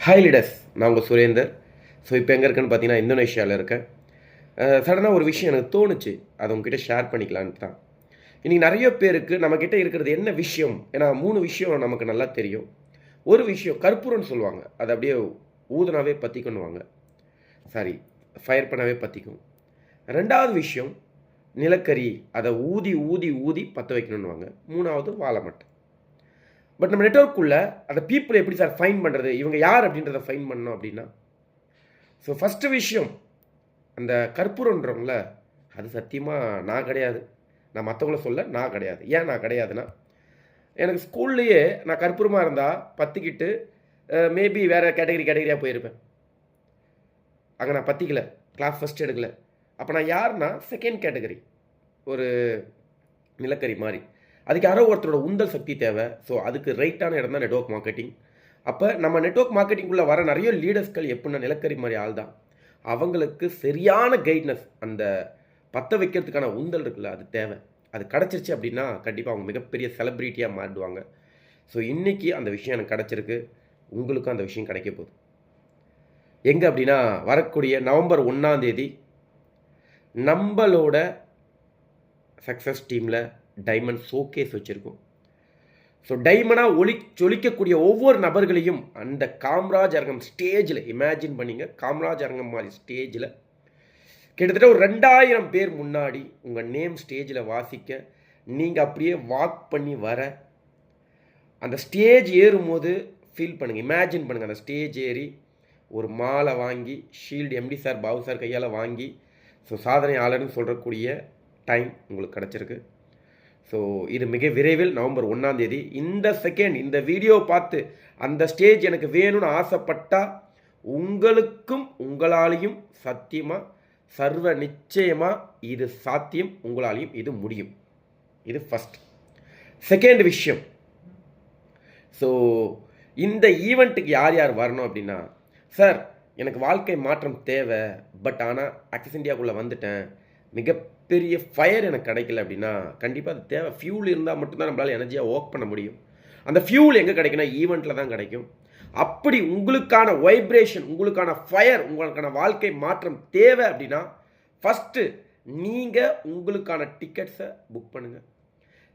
Hi leaders, நான் உங்கள் Surender. So இப்போ எங்கே இருக்கேன்னு பார்த்தீங்கன்னா இந்தோனேஷியாவில் இருக்கேன். சடனாக ஒரு விஷயம் எனக்கு தோணுச்சு, அதை உங்ககிட்ட ஷேர் பண்ணிக்கலான்ட்டு தான். இன்றைக்கி நிறைய பேருக்கு நம்மக்கிட்ட இருக்கிறது என்ன விஷயம், ஏன்னா 3 விஷயம் நமக்கு நல்லா தெரியும். ஒரு விஷயம் கற்பூரம்னு சொல்லுவாங்க, அதை அப்படியே ஊதுனாவே பற்றிக்கணுவாங்க, சாரி ஃபயர் பண்ணாவே பற்றிக்கும். ரெண்டாவது விஷயம் நிலக்கரி, அதை ஊதி ஊதி ஊதி பற்ற வைக்கணுன்னுவாங்க. மூணாவது வாழை மட்டை. பட் நம்ம நெட்வொர்க்குள்ளே அந்த பீப்புளை எப்படி சார் ஃபைன் பண்ணுறது, இவங்க யார் அப்படின்றத ஃபைன் பண்ணணும் அப்படின்னா, ஸோ ஃபஸ்ட்டு விஷயம் அந்த கற்பூரன்றவங்கள, அது சத்தியமாக நான் கிடையாது. நான் மற்றவங்கள சொல்ல, நான் கிடையாது. ஏன் நான் கிடையாதுன்னா, எனக்கு ஸ்கூல்லையே நான் கற்பூரமாக இருந்தால் பற்றிக்கிட்டு மேபி வேறு கேட்டகரியாக போயிருப்பேன். அங்கே நான் பற்றிக்கல, கிளாஸ் ஃபஸ்ட் எடுக்கலை. அப்போ நான் யாருன்னா செகண்ட் கேட்டகரி, ஒரு நிலக்கரி மாதிரி. அதுக்கு யாரோ ஒருத்தரோட உந்தல் சக்தி தேவை. ஸோ அதுக்கு ரைட்டான இடம் தான் நெட்வொர்க் மார்க்கெட்டிங். அப்போ நம்ம நெட்வொர்க் மார்க்கெட்டிங்குள்ளே வர நிறைய லீடர்ஸ்கள் எப்படின்னா நிலக்கரி மாதிரி ஆள் தான். அவங்களுக்கு சரியான கைட்னஸ், அந்த பற்ற வைக்கிறதுக்கான உந்தல் இருக்குல்ல, அது தேவை. அது கிடச்சிருச்சு அப்படின்னா கண்டிப்பாக அவங்க மிகப்பெரிய செலிப்ரிட்டியாக மாறிடுவாங்க. ஸோ இன்றைக்கி அந்த விஷயம் எனக்கு கிடச்சிருக்கு, உங்களுக்கும் அந்த விஷயம் கிடைக்க போகுது. எங்கே அப்படின்னா, வரக்கூடிய நவம்பர் 1 நம்மளோட சக்ஸஸ் டீமில் டைமண்ட் ஷோகேஸ் வச்சுருக்கோம். ஸோ டைமண்டாக ஜொலிக்கக்கூடிய ஒவ்வொரு நபர்களையும் அந்த காமராஜ் அரங்கம் ஸ்டேஜில் இமேஜின் பண்ணிங்க. காமராஜ் அரங்கம் மாதிரி ஸ்டேஜில் கிட்டத்தட்ட ஒரு 2000 பேர் முன்னாடி உங்கள் நேம் ஸ்டேஜில் வாசிக்க, நீங்கள் அப்படியே வாக் பண்ணி வர, அந்த ஸ்டேஜ் ஏறும்போது ஃபீல் பண்ணுங்கள், இமேஜின் பண்ணுங்கள். அந்த ஸ்டேஜ் ஏறி ஒரு மாலை வாங்கி, shield MD sir Babu sir கையால் வாங்கி, ஸோ சாதனையாளர்னு சொல்கிறக்கூடிய டைம் உங்களுக்கு கிடச்சிருக்கு. ஸோ இது மிக விரைவில் நவம்பர் 1 இந்த செகண்ட் இந்த வீடியோ பார்த்து அந்த ஸ்டேஜ் எனக்கு வேணும்னு ஆசைப்பட்டால் உங்களுக்கும் உங்களாலையும் சத்தியமாக சர்வ நிச்சயமாக இது சாத்தியம், உங்களாலையும் இது முடியும். இது ஃபஸ்ட். செகண்ட் விஷயம், ஸோ இந்த ஈவெண்ட்டுக்கு யார் யார் வரணும் அப்படின்னா, சார் எனக்கு வாழ்க்கை மாற்றம் தேவை, பட் ஆனால் ஆக்சிஸ் இந்தியாவுக்குள்ளே வந்துட்டேன், மிகப்பெரிய ஃபயர் எனக்கு கிடைக்கல அப்படின்னா கண்டிப்பாக அது தேவை. ஃபியூல் இருந்தால் மட்டும்தான் நம்மளால் எனர்ஜியாக ஒர்க் பண்ண முடியும். அந்த ஃபியூல் எங்கே கிடைக்குன்னா ஈவெண்ட்டில் தான் கிடைக்கும். அப்படி உங்களுக்கான வைப்ரேஷன், உங்களுக்கான ஃபயர், உங்களுக்கான வாழ்க்கை மாற்றம் தேவை அப்படின்னா ஃபஸ்ட்டு நீங்கள் உங்களுக்கான டிக்கெட்ஸை புக் பண்ணுங்கள்.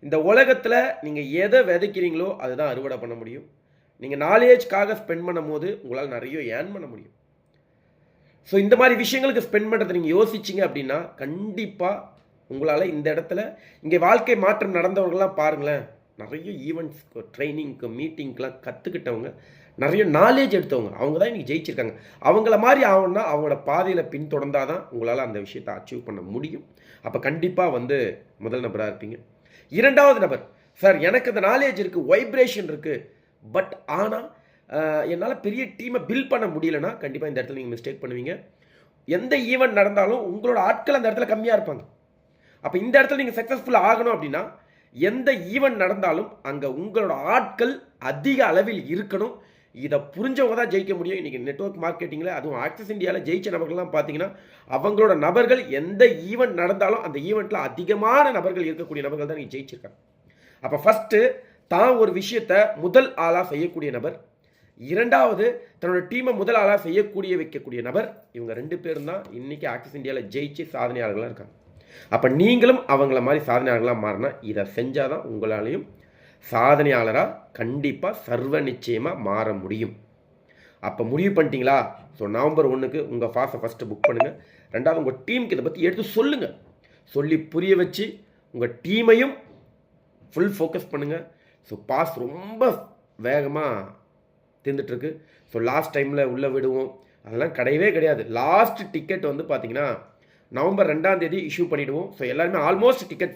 இந்த உலகத்தில் நீங்கள் எதை விதைக்கிறீங்களோ அதுதான் அறுவடை பண்ண முடியும். நீங்கள் நாலேஜ்க்காக ஸ்பெண்ட் பண்ணும் போது உங்களால் நிறைய ஏர்ன் பண்ண முடியும். ஸோ இந்த மாதிரி விஷயங்களுக்கு ஸ்பெண்ட் பண்ணுறது நீங்கள் யோசிச்சிங்க அப்படின்னா கண்டிப்பாக உங்களால் இந்த இடத்துல இங்கே வாழ்க்கை மாற்றம் நடந்தவங்களாம் பாருங்களேன், நிறைய ஈவெண்ட்ஸ், ட்ரைனிங்க்கு, மீட்டிங்க்கெலாம் கற்றுக்கிட்டவங்க, நிறைய நாலேஜ் எடுத்தவங்க, அவங்க தான் இன்றைக்கி ஜெயிச்சிருக்காங்க. அவங்கள மாதிரி ஆகணும்னா அவங்களோட பாதையில் பின்தொடர்ந்தால் தான் உங்களால் அந்த விஷயத்தை அச்சீவ் பண்ண முடியும். அப்போ கண்டிப்பாக முதல் நபராக இருப்பீங்க. இரண்டாவது நபர், சார் எனக்கு அந்த நாலேஜ் இருக்குது, வைப்ரேஷன் இருக்குது, பட் ஆனால் என்னால் பெரிய டீமை பில்ட் பண்ண முடியலன்னா கண்டிப்பாக இந்த இடத்துல நீங்கள் மிஸ்டேக் பண்ணுவீங்க. எந்த ஈவெண்ட் நடந்தாலும் உங்களோட ஆட்கள் அந்த இடத்துல கம்மியாக இருப்பாங்க. அப்போ இந்த இடத்துல நீங்கள் சக்ஸஸ்ஃபுல் ஆகணும் அப்படின்னா எந்த ஈவெண்ட் நடந்தாலும் அங்கே உங்களோட ஆட்கள் அதிக அளவில் இருக்கணும். இதை புரிஞ்சவங்க தான் ஜெயிக்க முடியும். இன்றைக்கி நெட்வொர்க் மார்க்கெட்டிங்கில், அதுவும் ஆக்சிஸ் இந்தியாவில் ஜெயிச்ச நபர்கள்லாம் பார்த்தீங்கன்னா அவங்களோட நபர்கள் எந்த ஈவெண்ட் நடந்தாலும் அந்த ஈவெண்ட்டில் அதிகமான நபர்கள் இருக்கக்கூடிய நபர்கள் தான் நீங்கள் ஜெயிச்சிருக்காங்க. அப்போ ஃபஸ்ட்டு தான் ஒரு விஷயத்தை முதல் ஆளாக செய்யக்கூடிய நபர், இரண்டாவது தன்னோட டீமை முதல் ஆளாக செய்யக்கூடிய வைக்கக்கூடிய நபர், இவங்க 2 பேரும் தான் இன்றைக்கி ஆக்சிஸ் இந்தியாவில் ஜெயிச்சு சாதனையாளர்களாக இருக்காங்க. அப்போ நீங்களும் அவங்கள மாதிரி சாதனையாளர்களாக மாறினா இதை செஞ்சால் தான் உங்களாலையும் சாதனையாளராக கண்டிப்பாக சர்வ நிச்சயமாக மாற முடியும். அப்போ முடிவு பண்ணிட்டீங்களா? ஸோ நவம்பர் 1 உங்கள் ஃபாஸை ஃபஸ்ட்டு புக் பண்ணுங்கள். ரெண்டாவது உங்கள் டீமுக்கு இதை பற்றி எடுத்து சொல்லுங்கள். சொல்லி புரிய வச்சு உங்கள் டீமையும் ஃபுல் ஃபோக்கஸ் பண்ணுங்கள். ஸோ பாஸ் ரொம்ப வேகமாக தீர்ந்துட்டுருக்கு. ஸோ லாஸ்ட் டைமில் உள்ளே விடுவோம், அதெல்லாம் கிடையவே கிடையாது. லாஸ்ட் டிக்கெட் பார்த்தீங்கன்னா நவம்பர் 2 இஷ்யூ பண்ணிவிடுவோம். ஸோ எல்லாருமே ஆல்மோஸ்ட் டிக்கெட்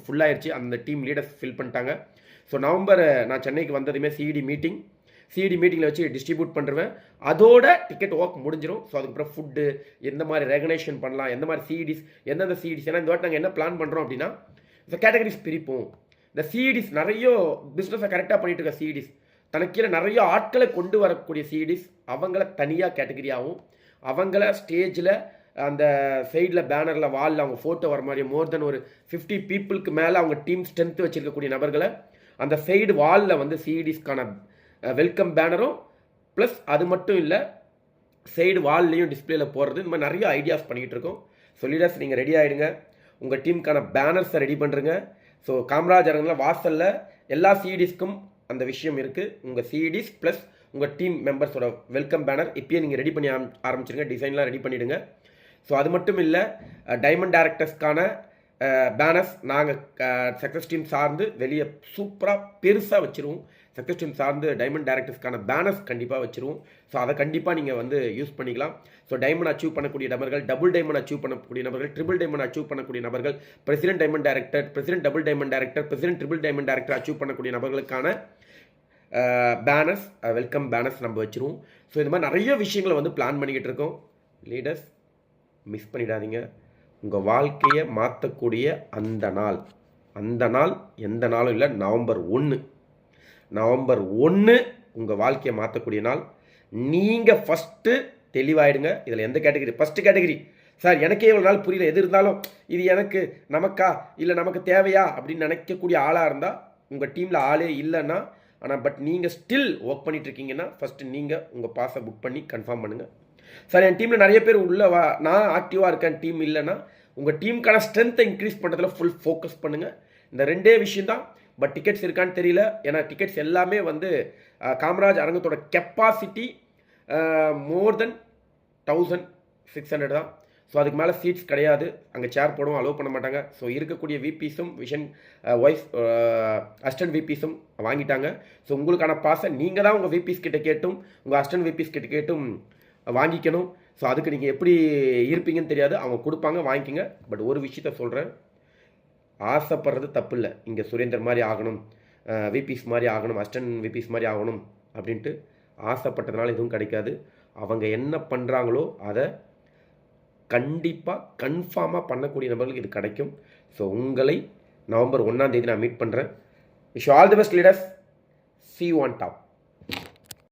ஃபுல்லாகிடுச்சு, அந்த டீம் லீடர்ஸ் ஃபில் பண்ணிட்டாங்க. ஸோ நவம்பர் நான் சென்னைக்கு வந்ததுமே சிஇடி மீட்டிங்கில் வச்சு டிஸ்ட்ரிபியூட் பண்ணுறேன். அதோட டிக்கெட் ஒர்க் முடிஞ்சிடும். ஸோ அதுக்கப்புறம் ஃபுட்டு எந்த மாதிரி ரெகனேஷன் பண்ணலாம், எந்த மாதிரி சிஇடிஸ், எந்தெந்த சிஇடிஸ், ஏன்னா இந்த வாட்டி நாங்கள் என்ன பிளான் பண்ணுறோம் அப்படின்னா இந்த கேட்டகரிஸ் பிரிப்போம். இந்த சிஇடிஸ் நிறைய பிஸ்னஸை கரெக்டாக பண்ணிட்டு இருக்க சிஇடிஸ், தனக்கு கீழே நிறைய ஆட்களை கொண்டு வரக்கூடிய சிஇடிஸ், அவங்கள தனியாக கேட்டகரியாகவும், அவங்கள ஸ்டேஜில் அந்த சைடில் பேனரில் வாலில் அவங்க ஃபோட்டோ வர மாதிரி மோர் தென் ஒரு 50 பீப்புளுக்கு மேலே அவங்க டீம் ஸ்ட்ரென்த் வச்சுருக்கக்கூடிய நபர்களை அந்த சைடு வாலில் சிஇடிஸ்க்கான வெல்கம் பேனரும் ப்ளஸ் அது மட்டும் இல்லை, சைடு வால்லையும் டிஸ்பிளேல போடுறது, இந்த மாதிரி நிறைய ஐடியாஸ் பண்ணிகிட்டு இருக்கோம். ஸோ லீடர்ஸ் நீங்கள் ரெடி ஆகிடுங்க, உங்கள் டீமுக்கான பேனர்ஸை ரெடி பண்ணுறங்க. ஸோ காமராஜ் அரங்கில் வாசலில் எல்லா சிஇடிஸ்க்கும் அந்த விஷயம் இருக்குது. உங்கள் சிஇடிஸ் ப்ளஸ் உங்கள் டீம் மெம்பர்ஸோட வெல்கம் பேனர் இப்பயே நீங்கள் ரெடி பண்ணி ஆரம்பிச்சிருங்க, டிசைன்லாம் ரெடி பண்ணிவிடுங்க. ஸோ அது மட்டும் இல்லை, டைமண்ட் டேரக்டர்ஸ்க்கான பேனர்ஸ் நாங்கள் சக்ஸஸ் டீம் சார்ந்து வெளியே சூப்பராக பெருசாக வச்சுருவோம். சக்ஸஸ் டீம் சார்ந்து டைமண்ட் டேரக்டர்ஸ்க்கான பேனர்ஸ் கண்டிப்பாக வச்சுருவோம். ஸோ அதை கண்டிப்பாக நீங்கள் வந்து யூஸ் பண்ணிக்கலாம். ஸோ டைமண்ட் அச்சீவ் பண்ணக்கூடிய நபர்கள், டபுள் டைமண்ட் அச்சீவ் பண்ணக்கூடிய நபர்கள், ட்ரிபிள் டைமண்ட் அச்சீவ் பண்ணக்கூடிய நபர்கள், president diamond director, president double diamond director, president triple diamond director achieve பண்ணக்கூடிய நபர்களுக்கான பேனர்ஸ், வெல்கம் பேனர்ஸ் நம்ம வச்சுருவோம். ஸோ இந்த மாதிரி நிறைய விஷயங்களை வந்து பிளான் பண்ணிக்கிட்டு இருக்கோம். லீடர்ஸ் மிஸ் பண்ணிடாதீங்க. உங்கள் வாழ்க்கையை மாற்றக்கூடிய அந்த நாள் எந்த நாளும் இல்லை, நவம்பர் 1 உங்கள் வாழ்க்கையை மாற்றக்கூடிய நாள். நீங்கள் ஃபஸ்ட்டு தெளிவாயிடுங்க. இதில் எந்த கேட்டகரி? ஃபஸ்ட்டு கேட்டகரி, சார் எனக்கே இவ்வளோ நாள் புரியல, எது இருந்தாலும் இது எனக்கு நமக்கா இல்லை நமக்கு தேவையா அப்படின்னு நினைக்கக்கூடிய ஆளாக இருந்தால், உங்கள் டீமில் ஆளே இல்லைன்னா, ஆனால் பட் நீங்கள் ஸ்டில் ஒர்க் பண்ணிட்டு இருக்கீங்கன்னா, ஃபஸ்ட்டு நீங்கள் உங்கள் பாஸை புக் பண்ணி கன்ஃபார்ம் பண்ணுங்கள். சார் என் டீமில் நிறைய பேர் நான் ஆக்டிவாக இருக்கேன், டீம் இல்லைன்னா, உங்கள் டீமுக்கான ஸ்ட்ரென்த்தை இன்க்ரீஸ் பண்ணுறதுல ஃபுல் ஃபோக்கஸ் பண்ணுங்கள். இந்த ரெண்டே விஷயம் தான். பட் டிக்கெட்ஸ் இருக்கான்னு தெரியல. ஏன்னா டிக்கெட்ஸ் எல்லாமே வந்து காமராஜ் அரங்கத்தோட கெப்பாசிட்டி மோர் தென் 1600 தான். ஸோ அதுக்கு மேலே சீட்ஸ் கிடையாது. அங்கே சேர் போடவும் அலோவ் பண்ண மாட்டாங்க. ஸோ இருக்கக்கூடிய விபிஸும் விஷன் வைஸ் அசிஸ்டன்ட் விபிஸும் வாங்கிட்டாங்க. ஸோ உங்களுக்கான பாஸை நீங்கள் தான் உங்கள் விபிஸ் கிட்ட கேட்டும் உங்கள் அசிஸ்டன்ட் விபிஸ் கிட்ட கேட்டும் வாங்கிக்கணும். ஸோ அதுக்கு நீங்கள் எப்படி இருப்பீங்கன்னு தெரியாது, அவங்க கொடுப்பாங்க, வாங்கிக்கிங்க. பட் ஒரு விஷயத்த சொல்கிறேன், ஆசைப்படுறது தப்பு இல்லை. இங்கே சுரேந்தர் மாதிரி ஆகணும், விபிஸ் மாதிரி ஆகணும், அசிஸ்டன்ட் விபிஸ் மாதிரி ஆகணும் அப்படின்ட்டு ஆசைப்பட்டதுனால எதுவும் கிடைக்காது. அவங்க என்ன பண்ணுறாங்களோ அதை கண்டிப்பாக கன்ஃபார்மாக பண்ணக்கூடிய நபர்களுக்கு இது கிடைக்கும். ஸோ உங்களை நவம்பர் 1 நான் மீட் பண்ணுறேன். Wish all the best leaders. See you on top.